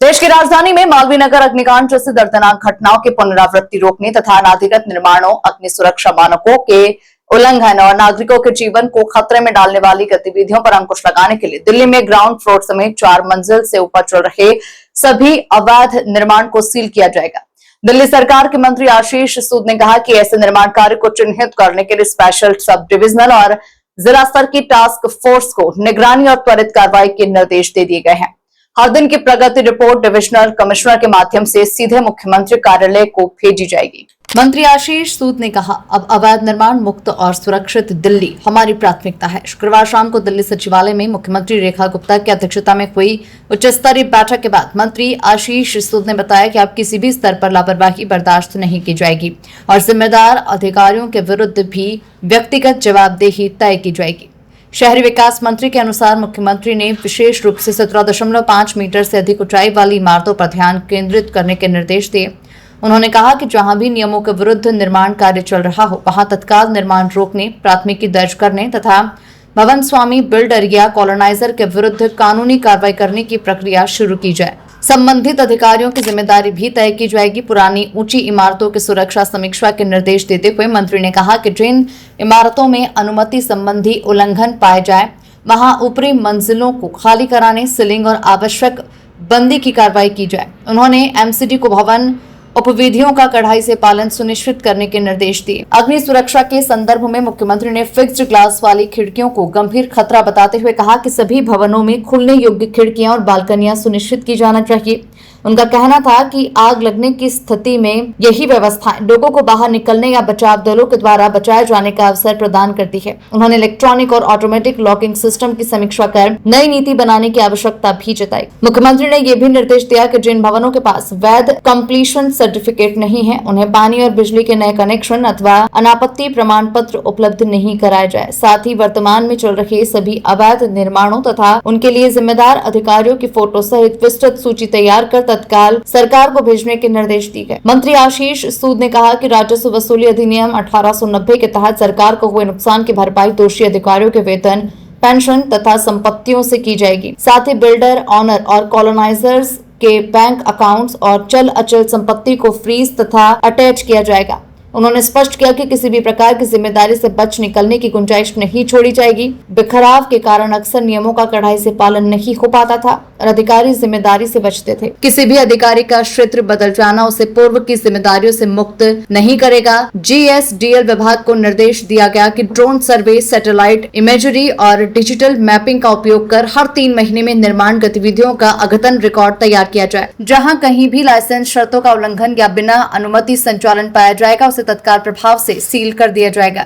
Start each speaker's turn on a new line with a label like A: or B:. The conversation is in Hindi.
A: देश की राजधानी में मालवीय नगर अग्निकांड जैसी दर्दनाक घटनाओं की पुनरावृत्ति रोकने तथा अनाधिकृत निर्माणों, अग्नि सुरक्षा मानकों के उल्लंघन और नागरिकों के जीवन को खतरे में डालने वाली गतिविधियों पर अंकुश लगाने के लिए दिल्ली में ग्राउंड फ्लोर समेत 4 मंजिल से ऊपर चल रहे सभी अवैध निर्माण को सील किया जाएगा। दिल्ली सरकार के मंत्री आशीष सूद ने कहा कि ऐसे निर्माण कार्य को चिन्हित करने के लिए स्पेशल सब डिविजनल और जिला स्तर की टास्क फोर्स को निगरानी और त्वरित कार्रवाई के निर्देश दे दिए गए हैं। हर दिन की प्रगति रिपोर्ट डिविजनल कमिश्नर के माध्यम से सीधे मुख्यमंत्री कार्यालय को भेजी जाएगी। मंत्री आशीष सूद ने कहा, अब अवैध निर्माण मुक्त और सुरक्षित दिल्ली हमारी प्राथमिकता है। शुक्रवार शाम को दिल्ली सचिवालय में मुख्यमंत्री रेखा गुप्ता की अध्यक्षता में हुई उच्च स्तरीय बैठक के बाद मंत्री आशीष सूद ने बताया कि अब किसी भी स्तर पर लापरवाही बर्दाश्त नहीं की जाएगी और जिम्मेदार अधिकारियों के विरुद्ध भी व्यक्तिगत जवाबदेही तय की जाएगी। शहरी विकास मंत्री के अनुसार मुख्यमंत्री ने विशेष रूप से 17.5 मीटर से अधिक ऊंचाई वाली इमारतों पर ध्यान केंद्रित करने के निर्देश दिए। उन्होंने कहा कि जहां भी नियमों के विरुद्ध निर्माण कार्य चल रहा हो, वहां तत्काल निर्माण रोकने, प्राथमिकी दर्ज करने तथा भवन स्वामी, बिल्डर या कॉलोनाइजर के विरुद्ध कानूनी कार्रवाई करने की प्रक्रिया शुरू की जाए। संबंधित अधिकारियों की जिम्मेदारी भी तय की जाएगी। पुरानी ऊंची इमारतों की सुरक्षा समीक्षा के निर्देश देते हुए मंत्री ने कहा कि जिन इमारतों में अनुमति संबंधी उल्लंघन पाए जाए, वहां ऊपरी मंजिलों को खाली कराने, सीलिंग और आवश्यक बंदी की कार्रवाई की जाए। उन्होंने एमसीडी को भवन उपविधियों का कड़ाई से पालन सुनिश्चित करने के निर्देश दिए। अग्नि सुरक्षा के संदर्भ में मुख्यमंत्री ने फिक्स्ड ग्लास वाली खिड़कियों को गंभीर खतरा बताते हुए कहा कि सभी भवनों में खुलने योग्य खिड़कियां और बालकनियां सुनिश्चित की जाना चाहिए। उनका कहना था कि आग लगने की स्थिति में यही व्यवस्थाएं लोगों को बाहर निकलने या बचाव दलों के द्वारा बचाए जाने का अवसर प्रदान करती है। उन्होंने इलेक्ट्रॉनिक और ऑटोमेटिक लॉकिंग सिस्टम की समीक्षा कर नई नीति बनाने की आवश्यकता भी जताई। मुख्यमंत्री ने यह भी निर्देश दिया कि जिन भवनों के पास वैध कंप्लीशन सर्टिफिकेट नहीं है, उन्हें पानी और बिजली के नए कनेक्शन अथवा अनापत्ति प्रमाण पत्र उपलब्ध नहीं कराए जाए। साथ ही वर्तमान में चल रहे सभी अवैध निर्माणों तथा उनके लिए जिम्मेदार अधिकारियों की फोटो सहित विस्तृत सूची तैयार कर तत्काल सरकार को भेजने के निर्देश दिए गए। मंत्री आशीष सूद ने कहा कि राजस्व वसूली अधिनियम 1890 के तहत सरकार को हुए नुकसान की भरपाई दोषी अधिकारियों के वेतन, पेंशन तथा संपत्तियों से की जाएगी। साथ ही बिल्डर, ऑनर और कॉलोनाइजर्स के बैंक अकाउंट्स और चल अचल संपत्ति को फ्रीज तथा अटैच किया जाएगा। उन्होंने स्पष्ट किया कि किसी भी प्रकार की जिम्मेदारी से बच निकलने की गुंजाइश नहीं छोड़ी जाएगी। बिखराव के कारण अक्सर नियमों का कड़ाई से पालन नहीं हो पाता था और अधिकारी जिम्मेदारी से बचते थे। किसी भी अधिकारी का क्षेत्र बदल जाना उसे पूर्व की जिम्मेदारियों से मुक्त नहीं करेगा। जीएसडीएल विभाग को निर्देश दिया गया कि ड्रोन सर्वे, सैटेलाइट इमेजरी और डिजिटल मैपिंग का उपयोग कर हर 3 महीने में निर्माण गतिविधियों का अद्यतन रिकॉर्ड तैयार किया जाए। जहाँ कहीं भी लाइसेंस शर्तों का उल्लंघन या बिना अनुमति संचालन पाया जाएगा, उसे तत्काल प्रभाव से सील कर दिया जाएगा।